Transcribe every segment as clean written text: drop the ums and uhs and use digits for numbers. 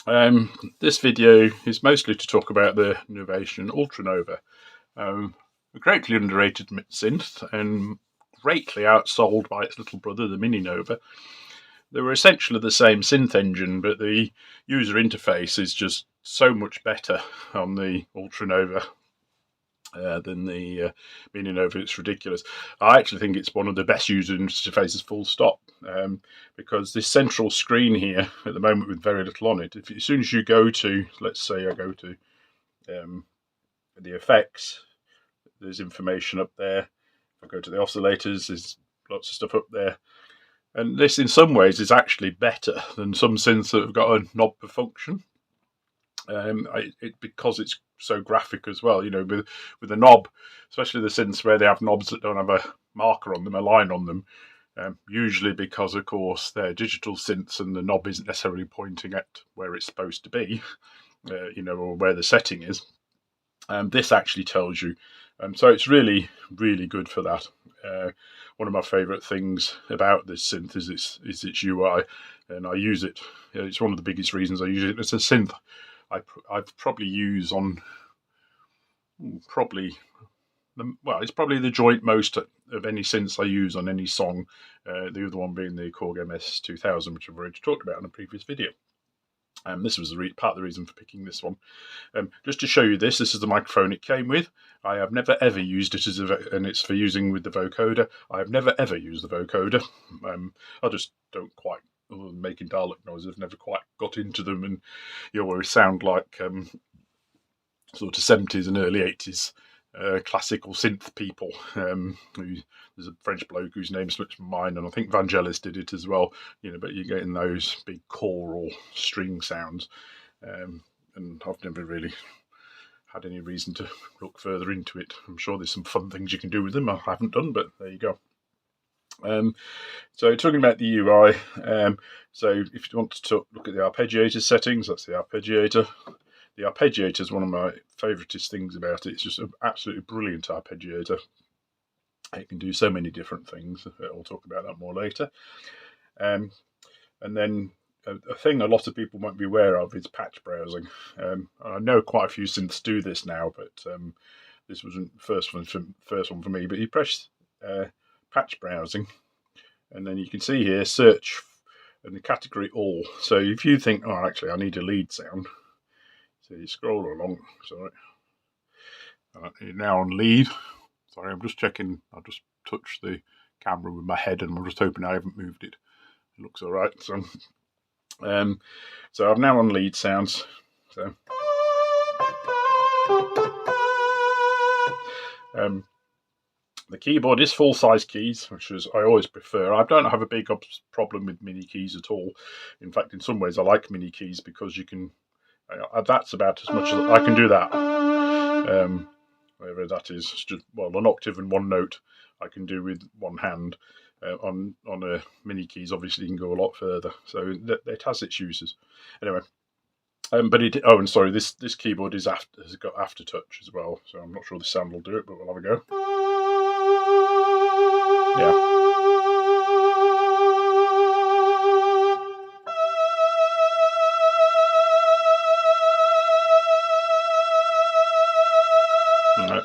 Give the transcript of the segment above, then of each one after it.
This video is mostly to talk about the Novation Ultranova, a greatly underrated synth and greatly outsold by its little brother, the Mini Nova. They were essentially the same synth engine, but the user interface is just so much better on the Ultranova than the Mini Nova. It's ridiculous. I actually think it's one of the best user interfaces, full stop, because this central screen here at the moment with very little on it, as soon as you go to, let's say I go to the effects, there's information up there. If I go to the oscillators, there's lots of stuff up there. And this in some ways is actually better than some synths that have got a knob per function. Because it's so graphic as well, with a knob, especially the synths where they have knobs that don't have a marker on them, a line on them, usually because, of course, they're digital synths and the knob isn't necessarily pointing at where it's supposed to be, or where the setting is. This actually tells you. So it's really, really good for that. One of my favourite things about this synth is its UI, and I use it. It's one of the biggest reasons I use it. It's a synth I've probably used on it's probably the joint most of any synths I use on any song. The other one being the Korg MS-2000, which I've already talked about in a previous video. This was part of the reason for picking this one. Just to show you this is the microphone it came with. I have never ever used it and it's for using with the vocoder. I have never ever used the vocoder. I just don't quite, other than making Dalek noises, I've never quite got into them, and you always sound like sort of 70s and early 80s classical synth people. There's a French bloke whose name slips from mine, and I think Vangelis did it as well. But you're getting those big choral string sounds, and I've never really had any reason to look further into it. I'm sure there's some fun things you can do with them. I haven't done, but there you go. So talking about the UI, so if you want to look at the arpeggiator settings, that's the arpeggiator. The arpeggiator is one of my favouriteest things about it. It's just an absolutely brilliant arpeggiator. It can do so many different things. I'll talk about that more later. And then a thing a lot of people won't be aware of is patch browsing. I know quite a few synths do this now, but this wasn't the first one for me. But you press patch browsing, and then you can see here search and the category all. So if you think, oh, actually I need a lead sound, so you scroll along. Sorry, you're now on lead. Sorry, I'm just checking. I just touched the camera with my head, and I'm just hoping I haven't moved it. It looks all right. So I'm now on lead sounds. So the keyboard is full-size keys, which is I always prefer. I don't have a big problem with mini keys at all. In fact, in some ways, I like mini keys because you can. That's about as much as I can do that. Whatever that is, just an octave and one note I can do with one hand. On a mini keys, obviously, you can go a lot further. So it has its uses. Anyway. This keyboard has got aftertouch as well, so I'm not sure the sound will do it, but we'll have a go. Yeah.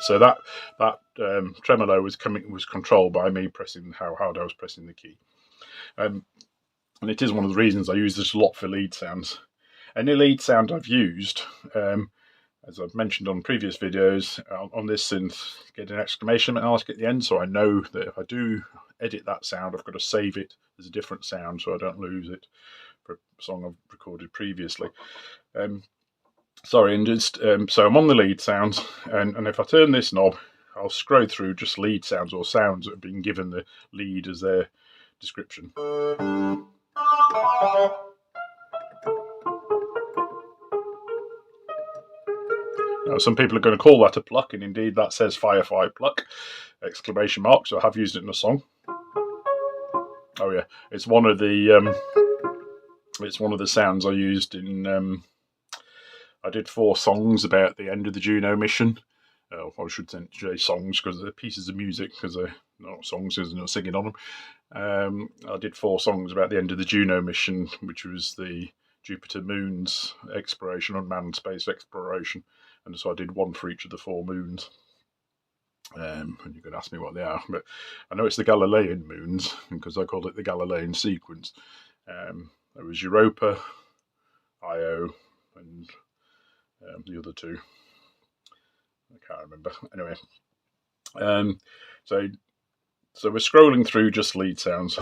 So that tremolo was controlled by me pressing how hard I was pressing the key, and it is one of the reasons I use this a lot for lead sounds. Any lead sound I've used, as I've mentioned on previous videos, on this synth, get an exclamation mark at the end, so I know that if I do edit that sound, I've got to save it as a different sound so I don't lose it for a song I've recorded previously. So I'm on the lead sounds, and if I turn this knob, I'll scroll through just lead sounds or sounds that have been given the lead as their description. Now, some people are going to call that a pluck, and indeed that says Firefly pluck, exclamation mark, so I have used it in a song. Oh yeah, it's one of the sounds I used in I did 4 songs about the end of the Juno mission. I should say songs because they're pieces of music, because they're not songs because they're not singing on them. I did 4 songs about the end of the Juno mission, which was the Jupiter moons exploration, unmanned space exploration, and so I did one for each of the 4 moons. And you could ask me what they are, but I know it's the Galilean moons because I called it the Galilean sequence. There was Europa, Io, and the other 2. I can't remember. Anyway, so we're scrolling through just lead sounds.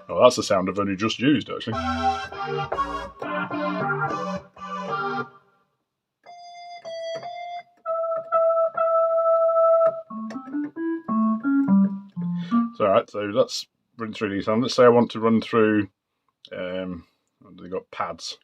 Oh, that's the sound I've only just used, actually. So, alright, so let's run through these. And let's say I want to run through, they've got pads.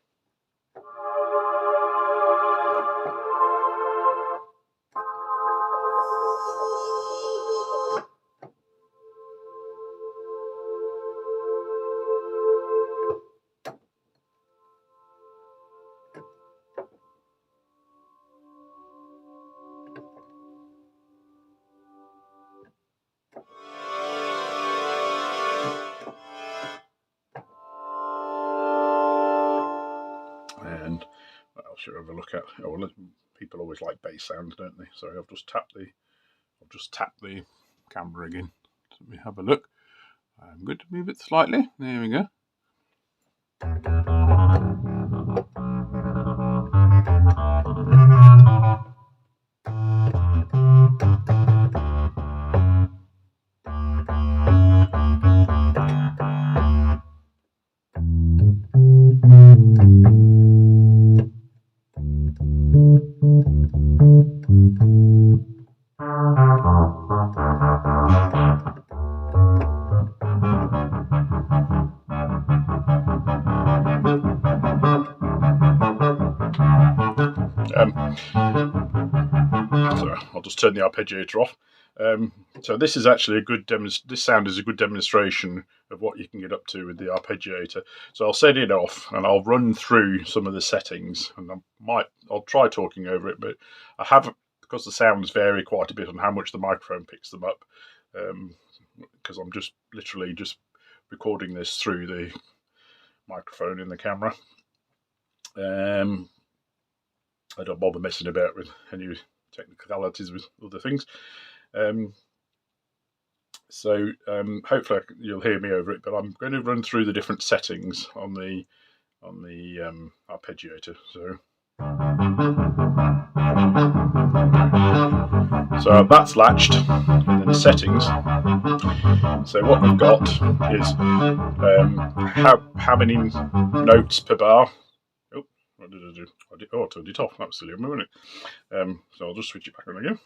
And what else should I have a look at? Oh, well, people always like bass sounds, don't they? So I've just tapped the camera again. Let me have a look. I'm going to move it slightly. There we go. So I'll just turn the arpeggiator off. So this is actually a good this sound is a good demonstration of what you can get up to with the arpeggiator. So I'll set it off and I'll run through some of the settings, and I'll try talking over it, but I haven't, because the sounds vary quite a bit on how much the microphone picks them up, because I'm just literally just recording this through the microphone in the camera. I don't bother messing about with any technicalities with other things. So hopefully you'll hear me over it, but I'm going to run through the different settings on the arpeggiator. So that's latched, and then settings. So what we've got is how many notes per bar. Oh, what did I do? I turned it off. That was silly of me, wasn't it? So I'll just switch it back on again.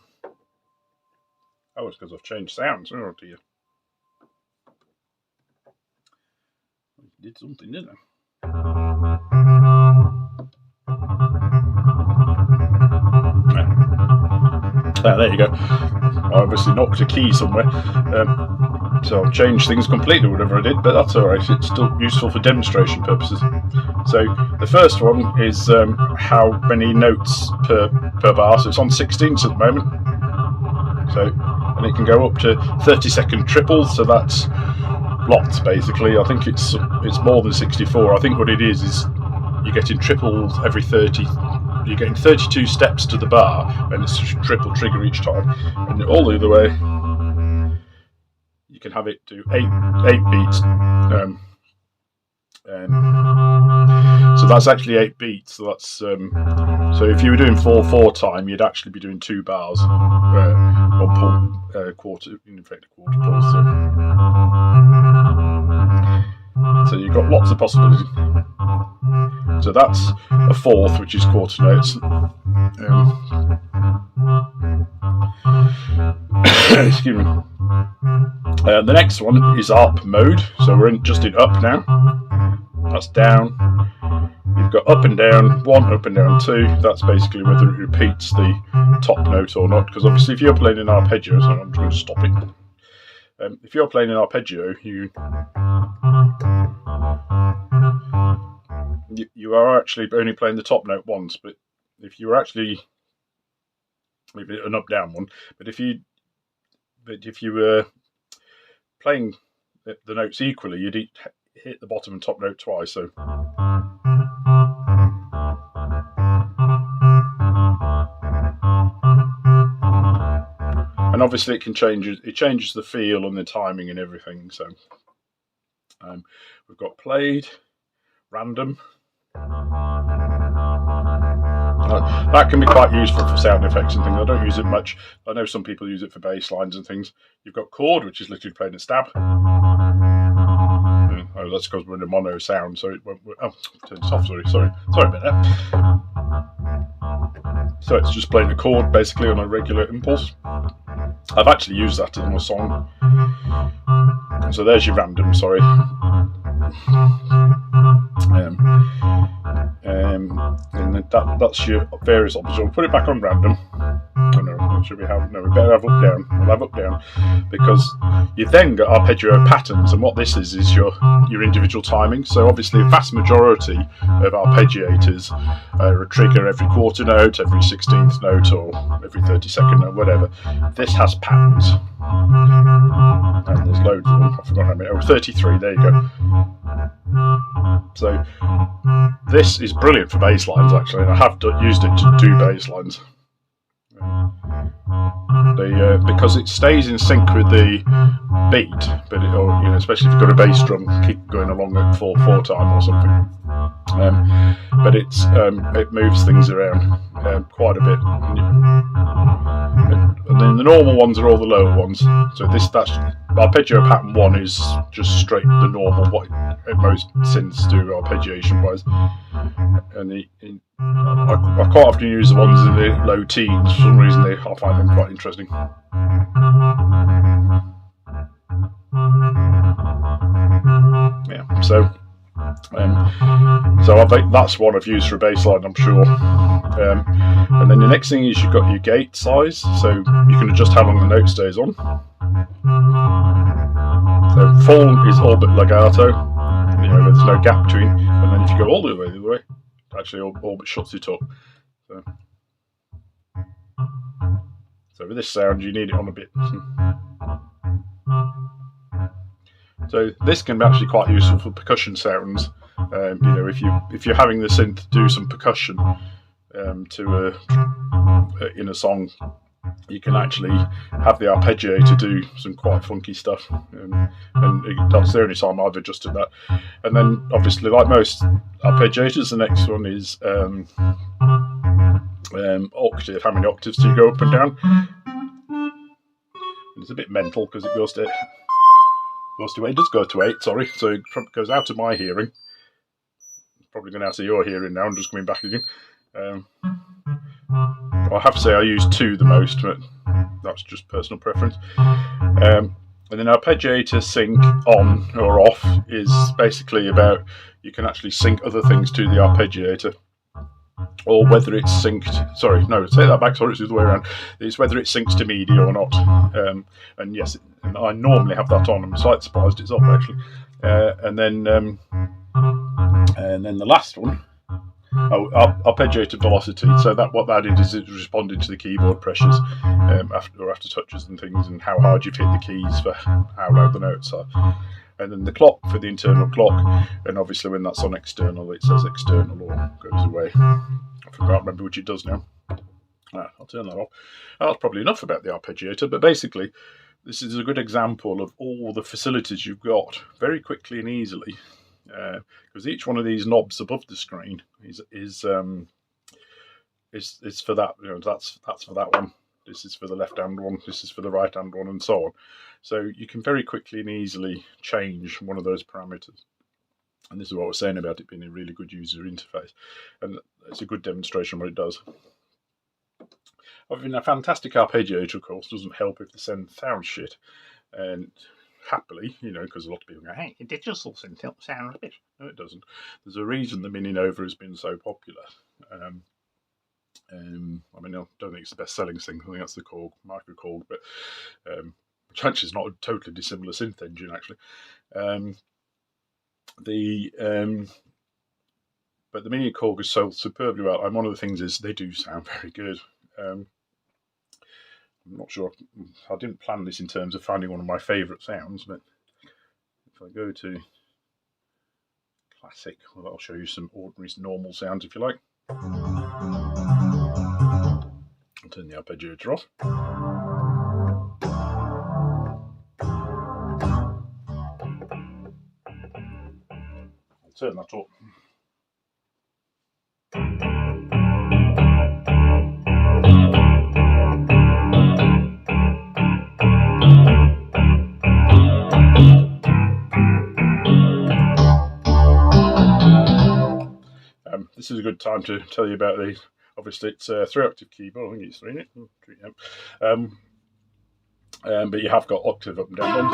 Oh, it's because I've changed sounds. Oh dear. I did something, didn't I? There you go. I obviously knocked a key somewhere. So I'll change things completely, whatever I did, but that's alright. It's still useful for demonstration purposes. So the first one is how many notes per bar. So it's on 16ths at the moment. So, and it can go up to 30-second triples. So that's lots basically. I think it's more than 64. I think what it is you're getting triples every 30. You're getting 32 steps to the bar, and it's a triple trigger each time. And all the other way, you can have it do eight beats. So that's actually 8 beats. So that's so if you were doing 4/4 time, you'd actually be doing 2 bars, or quarter, in effect a quarter pulse. So you've got lots of possibilities. So that's a 4th, which is quarter notes. Excuse me. The next one is ARP mode. So we're just in up now. That's down. You've got up and down 1, up and down 2. That's basically whether it repeats the top note or not. Because obviously, if you're playing an arpeggio, so I'm just going to stop it. If you're playing an arpeggio, you are actually only playing the top note once. But if you were actually maybe an up down one, but if you were playing the notes equally, you'd hit the bottom and top note twice. So. And obviously it changes the feel and the timing and everything. So we've got played, random. That can be quite useful for sound effects and things. I don't use it much. I know some people use it for bass lines and things. You've got chord, which is literally playing a stab. Oh, that's because we're in a mono sound, so it won't. Oh, turn this off. Sorry about that. So it's just playing a chord basically on a regular impulse. I've actually used that in a song. So there's your random. Sorry. And that's your various options. We'll put it back on random. Oh no, should we have? No, we better have up down. We'll have up down because you've then got arpeggio patterns, and what this is your individual timing. So obviously, a vast majority of arpeggiators are a trigger every quarter note, every 16th note, or every 32nd note, whatever. This has patterns, and there's loads of them. I forgot how many. Oh, 33. There you go. So this is brilliant for bass lines, actually, and I have used it to do bass lines. Because it stays in sync with the beat, but especially if you've got a bass drum keep going along at 4/4 time or something. But it moves things around quite a bit. And then the normal ones are all the lower ones. So that's arpeggio pattern 1 is just straight the normal what most synths do arpeggiation wise. And I quite often use the ones in the low teens. For some reason, I find them quite interesting. Yeah, so I think that's what I've used for a bass line, I'm sure. And then the next thing is you've got your gate size, so you can adjust how long the note stays on. So full is all but legato, there's no gap between, and then if you go all the way the other way, actually all but shuts it up. So with this sound, you need it on a bit. So this can be actually quite useful for percussion sounds. If you're having the synth do some percussion in a song, you can actually have the arpeggiator do some quite funky stuff, and that's the only time I've adjusted that. And then obviously, like most arpeggiators, the next one is octave. How many octaves do you go up and down? And it's a bit mental because it goes to 8. It does go to 8, sorry, so it goes out of my hearing. It's probably going out of your hearing now. I'm just coming back again. I have to say I use 2 the most, but that's just personal preference. And then arpeggiator sync on or off is basically about you can actually sync other things to the arpeggiator, or whether it's synced. Sorry, no, take that back. Sorry, it's the other way around. It's whether it syncs to MIDI or not. And yes, I normally have that on. I'm slightly surprised it's off actually. And then the last one. Arpeggiated velocity. So what that is it's responding to the keyboard pressures after touches and things, and how hard you've hit the keys for how loud the notes are. And then the clock for the internal clock, and obviously when that's on external, it says external or goes away. I can't remember which it does now. I'll turn that off. That's probably enough about the arpeggiator, but basically this is a good example of all the facilities you've got very quickly and easily. Because each one of these knobs above the screen is for that. That's for that one. This is for the left hand one. This is for the right hand one, and so on. So you can very quickly and easily change one of those parameters. And this is what I was saying about it being a really good user interface, and it's a good demonstration of what it does. I mean, a fantastic arpeggiator, of course, doesn't help if the synth sounds shit, and happily, because a lot of people go, hey, digital synth sounds rubbish. No, it doesn't. There's a reason the Mini Nova has been so popular. I mean, I don't think it's the best-selling thing. I think that's the Korg, Micro Korg, but which actually is not a totally dissimilar synth engine, actually. But the Mini Korg is sold superbly well, and one of the things is they do sound very good. I'm not sure. I didn't plan this in terms of finding one of my favourite sounds, but if I go to classic, well, I'll show you some ordinary normal sounds if you like. I'll turn the arpeggiator off. I'll turn that up. This is a good time to tell you about these. Obviously, it's a 3-octave keyboard. I think it's 3 in it. But you have got octave up and down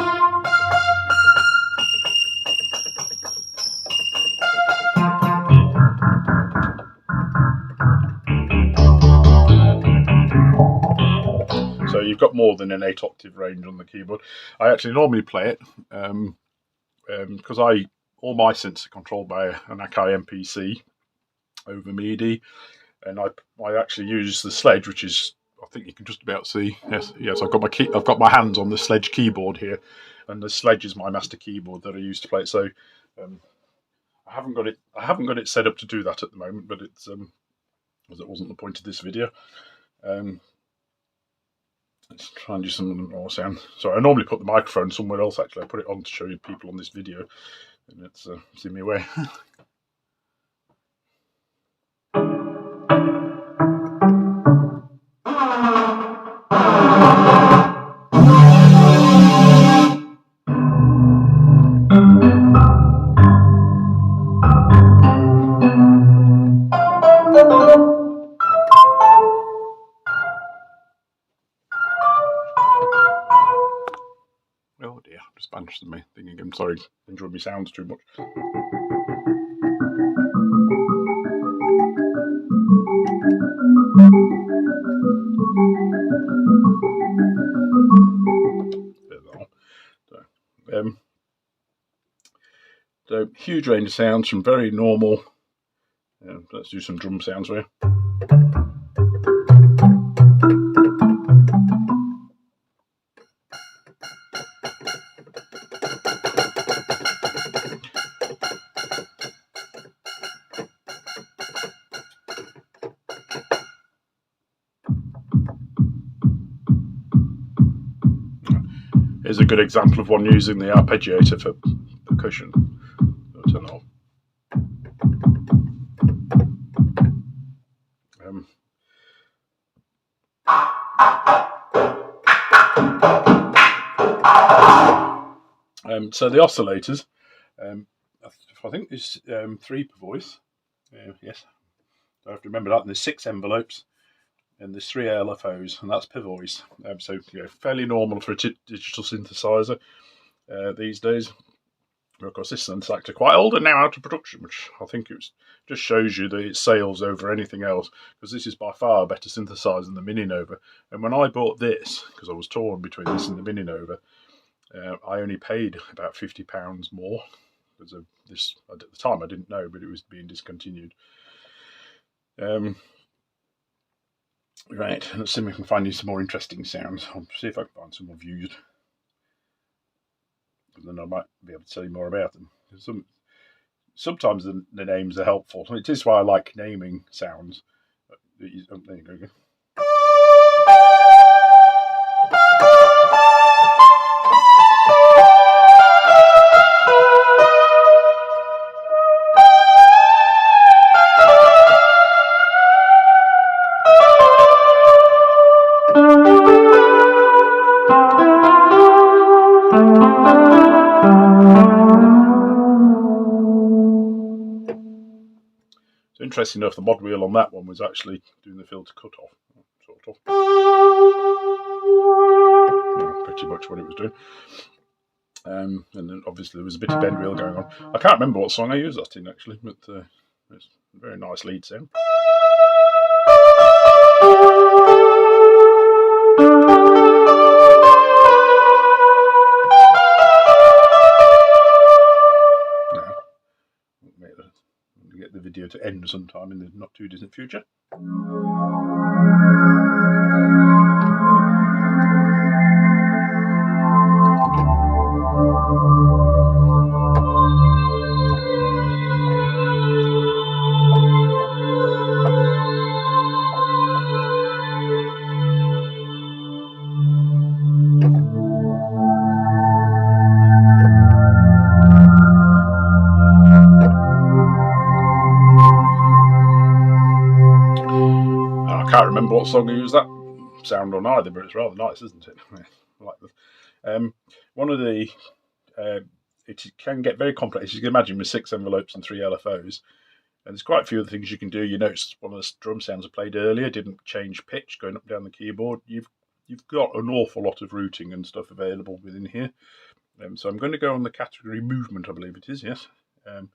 ones. So you've got more than an 8-octave range on the keyboard. I actually normally play it because all my synths are controlled by an Akai MPC over MIDI, and I actually use the Sledge, which is, I think you can just about see. Yes, I've got my hands on the Sledge keyboard here, and the Sledge is my master keyboard that I use to play it. So I haven't got it set up to do that at the moment, but it's as it wasn't the point of this video. Let's try and do some more sound. So I normally put the microphone somewhere else. Actually, I put it on to show you people on this video, and it's see me away. Oh dear, just banished me thinking I'm sorry, enjoying my sounds too much. So huge range of sounds from very normal. Let's do some drum sounds here. Here's a good example of one using the arpeggiator for percussion. I'll turn it off. So the oscillators, I think there's 3 per voice. Yes, I have to remember that. And there's 6 envelopes, and there's 3 LFOs, and that's per voice. So fairly normal for a digital synthesizer these days. Of course, this synthesizer is quite old and now out of production, which I think just shows you that it sails over anything else, because this is by far a better synthesizer than the Mini Nova. And when I bought this, because I was torn between this and the Mini Nova, I only paid about £50 more. Because of this, at the time I didn't know, but it was being discontinued. Right, let's see if we can find you some more interesting sounds. I'll see if I can find some more views. And then I might be able to tell you more about them. Sometimes the names are helpful. It is why I like naming sounds. There you go. So interesting enough, the mod wheel on that one was actually doing the filter cutoff, sort of. Yeah, pretty much what it was doing. And then obviously there was a bit of bend wheel going on. I can't remember what song I used that in actually, but it's a very nice lead sound. Get the video to end sometime in the not too distant future. can't remember what song I used that sound on either, but it's rather nice, isn't it? I like this. One of the it can get very complex. You can imagine with 6 envelopes and 3 LFOs. And there's quite a few other things you can do. You notice one of the drum sounds I played earlier didn't change pitch going up and down the keyboard. You've got an awful lot of routing and stuff available within here. So I'm going to go on the category movement, I believe it is, yes. Right,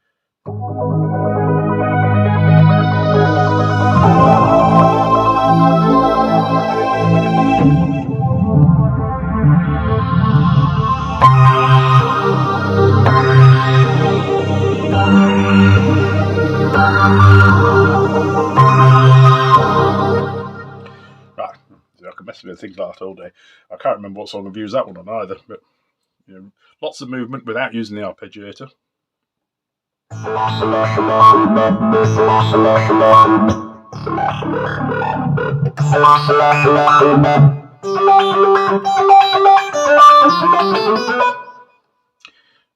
I can mess with things like that all day. I can't remember what song I've used that one on either, but lots of movement without using the arpeggiator.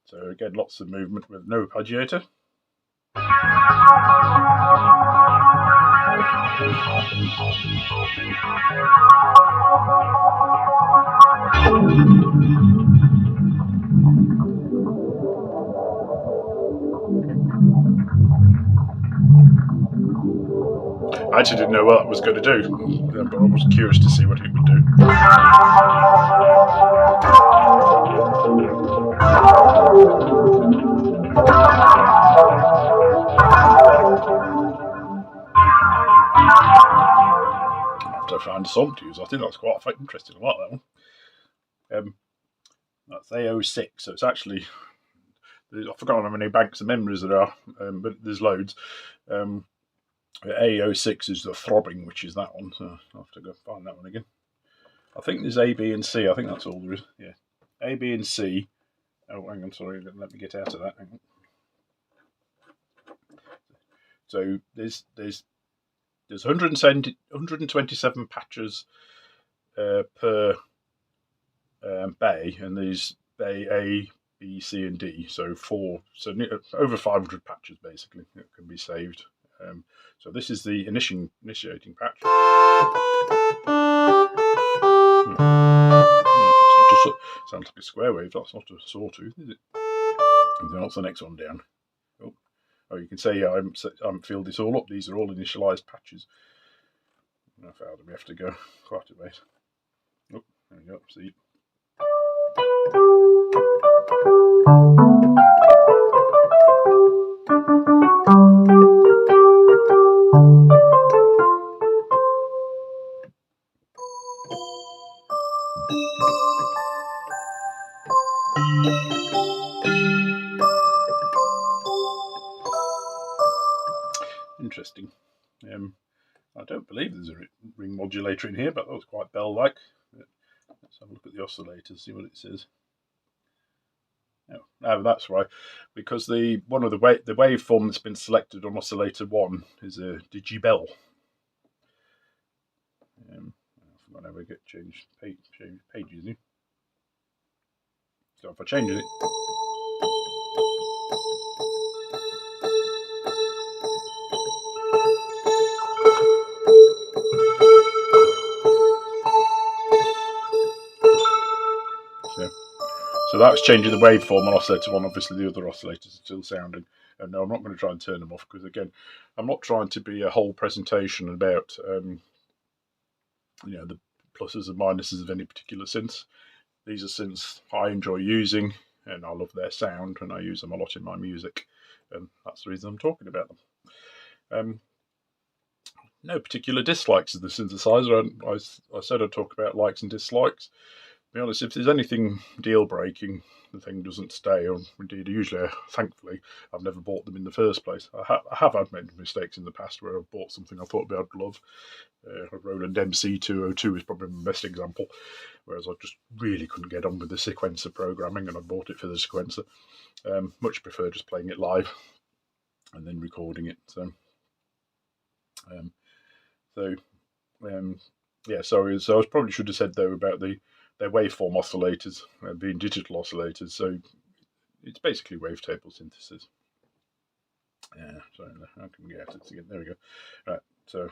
So again, lots of movement with no arpeggiator. I actually didn't know what I was going to do, but I was curious to see what it would do. I'll have to find a song to use. I think that's quite interesting. I like that one. That's A06, so it's actually, I've forgotten how many banks of memories there are, but there's loads. A06 is the throbbing, which is that one, so I'll have to go find that one again. I think there's A, B, and C. I think that's all there is. Yeah, A, B, and C. Oh, hang on, sorry, let me get out of that. Hang on. So there's 127 patches per bay, and there's bay A, B, C, and D. So over 500 patches basically that can be saved. So this is the initiating patch. Sounds like a square wave. That's not a sawtooth, is it? And then what's the next one down? Oh, you can say I'm filled this all up. These are all initialized patches. How far do we have to go? Quite a ways. Oh, there we go. See. Interesting. I don't believe there's a ring modulator in here, but that was quite bell-like. Let's have a look at the oscillator, see what it says. No, that's right, because the waveform that's been selected on oscillator 1 is a digibell. I forgot how we get change pages. So if I change it. So that's changing the waveform on oscillator 1. Obviously, the other oscillators are still sounding. And no, I'm not going to try and turn them off because, again, I'm not trying to be a whole presentation about the pluses and minuses of any particular synth. These are synths I enjoy using, and I love their sound, and I use them a lot in my music. And that's the reason I'm talking about them. No particular dislikes of the synthesizer. I said I'd talk about likes and dislikes. To be honest, if there's anything deal breaking, the thing doesn't stay. Or indeed, usually, thankfully, I've never bought them in the first place. I have had made mistakes in the past where I've bought something I thought I'd love. A Roland MC202 is probably my best example, whereas I just really couldn't get on with the sequencer programming, and I bought it for the sequencer. Much prefer just playing it live and then recording it. So sorry. So I probably should have said though about their waveform oscillators being digital oscillators. So it's basically wavetable synthesis. Sorry, how can we get at it again? There we go. Right, so.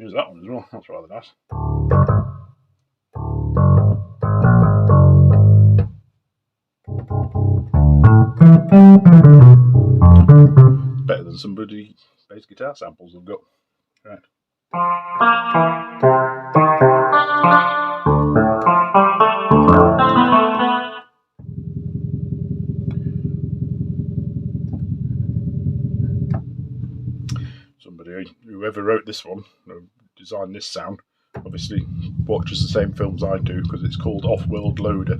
use that one as well. That's rather nice. Better than some bloody bass guitar samples I've got. Right. Somebody, whoever wrote this one, designed this sound, obviously watches the same films I do, because it's called Off-World Loader,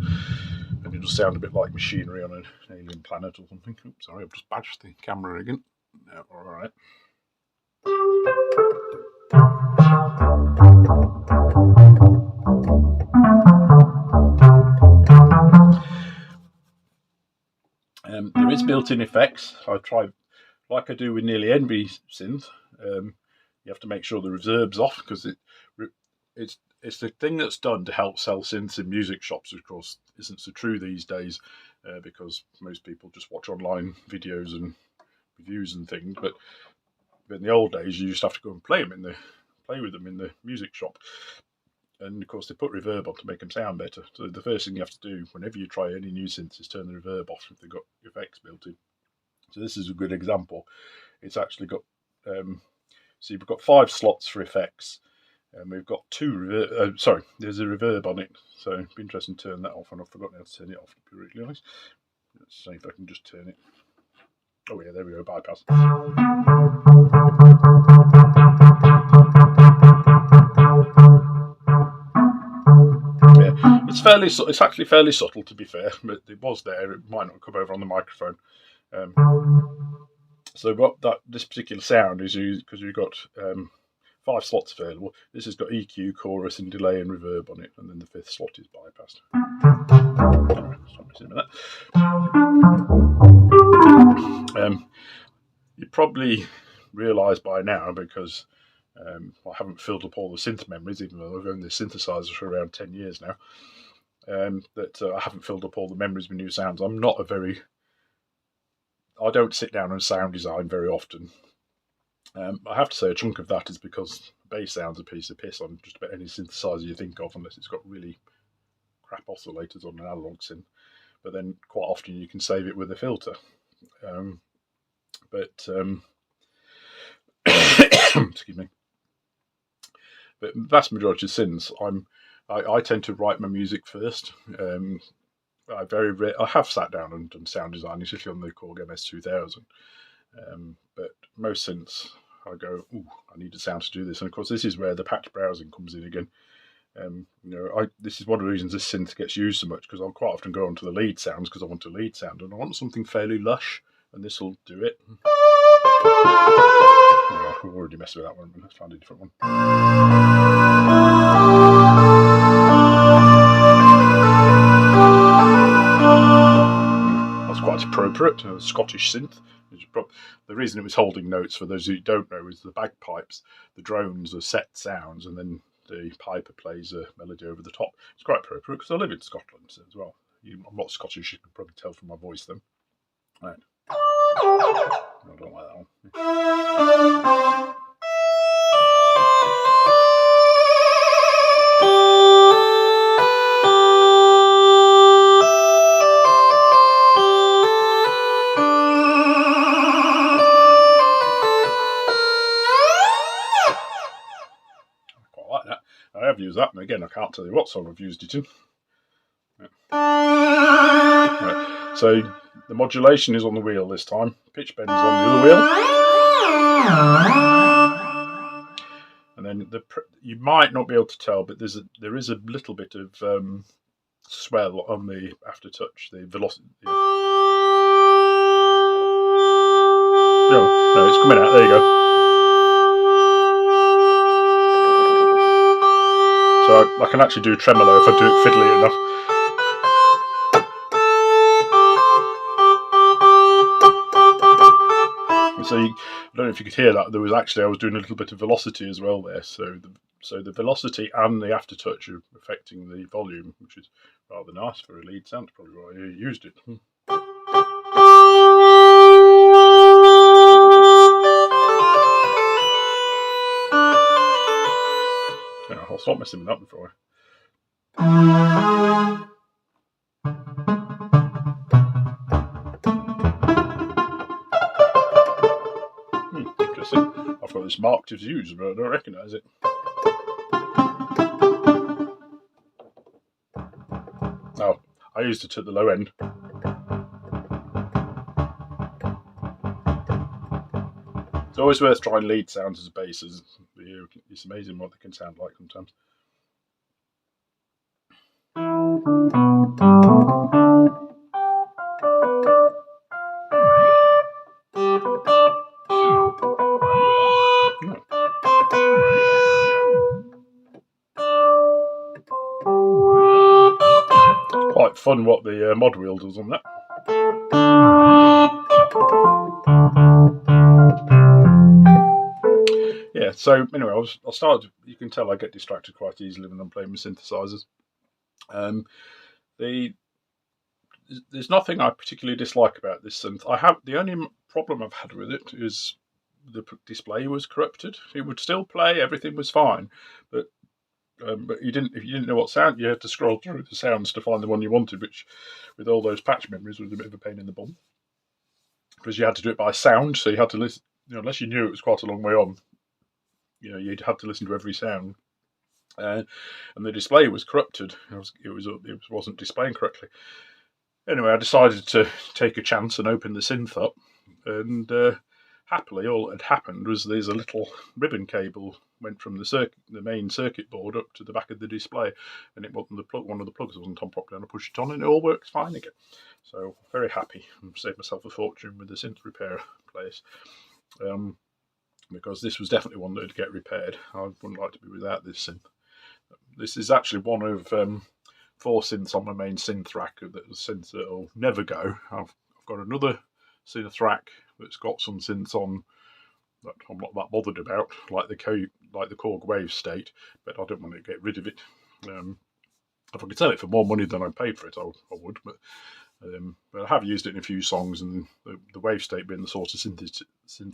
and it'll sound a bit like machinery on an alien planet or something. Oops, sorry, I've just badged the camera again. No, alright. There is built-in effects. I try, like I do with nearly every synth. You have to make sure the reverb's off, because it's the thing that's done to help sell synths in music shops. Of course, isn't so true these days, because most people just watch online videos and reviews and things. But in the old days, you just have to go and play with them in the music shop. And of course, they put reverb on to make them sound better. So the first thing you have to do whenever you try any new synths is turn the reverb off if they've got effects built in. So this is a good example. It's actually got so you've got 5 slots for effects, and we've got 2 reverb. There's a reverb on it. So it'd be interesting to turn that off, and I've forgotten how to turn it off, to be really honest. Let's see if I can just turn it. Oh yeah, there we go. Bypass. It's actually fairly subtle, to be fair, but it was there. It might not come over on the microphone. So what this particular sound is because you've got 5 slots available. This has got EQ, chorus, and delay and reverb on it, and then the 5th slot is bypassed. Anyway, stop messing with that. You probably realise by now, because I haven't filled up all the synth memories, even though I've owned this synthesizer for around 10 years now, that I haven't filled up all the memories with new sounds. I don't sit down and sound design very often. I have to say a chunk of that is because bass sound's a piece of piss on just about any synthesizer you think of, unless it's got really crap oscillators on an analog synth. But then quite often you can save it with a filter. Excuse me. But vast majority of synths, I tend to write my music first. I have sat down and done sound design, especially on the Korg MS-2000. But most synths, I go, ooh, I need a sound to do this. And of course, this is where the patch browsing comes in again. This is one of the reasons this synth gets used so much, because I'll quite often go onto the lead sounds because I want a lead sound, and I want something fairly lush, and this will do it. Oh, we've already messed with that one. Let's find a different one. That's quite appropriate. A Scottish synth. The reason it was holding notes, for those who don't know, is the bagpipes, the drones are set sounds, and then the piper plays a melody over the top. It's quite appropriate because I live in Scotland as well. I'm not Scottish, you can probably tell from my voice then. Right. I don't like that one. I have used that, and again, I can't tell you what song I've used it in. Right. So the modulation is on the wheel this time. Pitch bend is on the other wheel. And then you might not be able to tell, but there is a little bit of swell on the aftertouch, the velocity. Yeah. No, it's coming out. There you go. So I can actually do tremolo if I do it fiddly enough. So I don't know if you could hear that. I was doing a little bit of velocity as well there. So the velocity and the aftertouch are affecting the volume, which is rather nice for a lead sound. Probably why I used it. seen that before. Interesting. I've got this marked as used, but I don't recognise it. Oh, I used it at the low end. It's always worth trying lead sounds as basses. It's amazing what they can sound like sometimes. Quite fun what the mod wheel does on that. Yeah, so anyway, I started. You can tell I get distracted quite easily when I'm playing with synthesizers. There's nothing I particularly dislike about this synth. The only problem I've had with it is the display was corrupted. It would still play, everything was fine, but if you didn't know what sound, you had to scroll through the sounds to find the one you wanted, which with all those patch memories was a bit of a pain in the bum, because you had to do it by sound, so you had to listen. Unless you knew it was quite a long way on, you'd have to listen to every sound, and the display was corrupted. It wasn't displaying correctly. Anyway, I decided to take a chance and open the synth up, and happily, all that had happened was there's a little ribbon cable went from the main circuit board up to the back of the display, and it wasn't one of the plugs wasn't on properly, and I pushed it on, and it all works fine again. So very happy, and saved myself a fortune with the synth repair place, because this was definitely one that would get repaired. I wouldn't like to be without this synth. This is actually one of 4 synths on my main synth rack. That was synth that will never go. I've got another synth rack that's got some synths on that I'm not that bothered about, like the Korg Wave State, but I don't want to get rid of it. If I could sell it for more money than I paid for it, I would. But I have used it in a few songs, and the Wave State being the sort of synth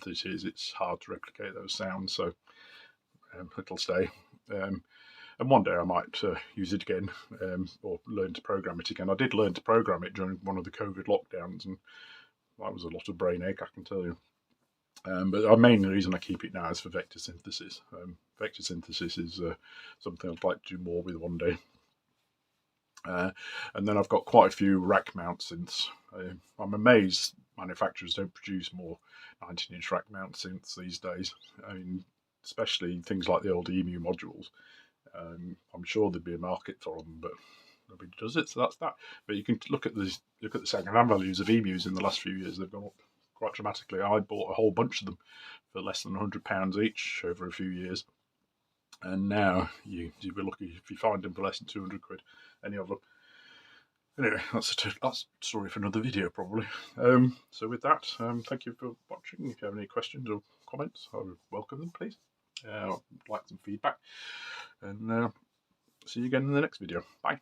it is, it's hard to replicate those sounds. So it'll stay. And one day I might use it again, or learn to program it again. I did learn to program it during one of the COVID lockdowns, and that was a lot of brain ache, I can tell you. But the main reason I keep it now is for vector synthesis. Vector synthesis is something I'd like to do more with one day. And then I've got quite a few rack mount synths. I'm amazed manufacturers don't produce more 19-inch rack mount synths these days. I mean, especially things like the old EMU modules. I'm sure there'd be a market for them, but nobody does it, so that's that. But you can look at the second-hand values of EMUs in the last few years. They've gone up quite dramatically. I bought a whole bunch of them for less than £100 each over a few years, and now you'd be lucky if you find them for less than 200 quid, any of them. Anyway, that's a story for another video probably. So with that, thank you for watching. If you have any questions or comments, I would welcome them, please. I'd like some feedback, and see you again in the next video. Bye.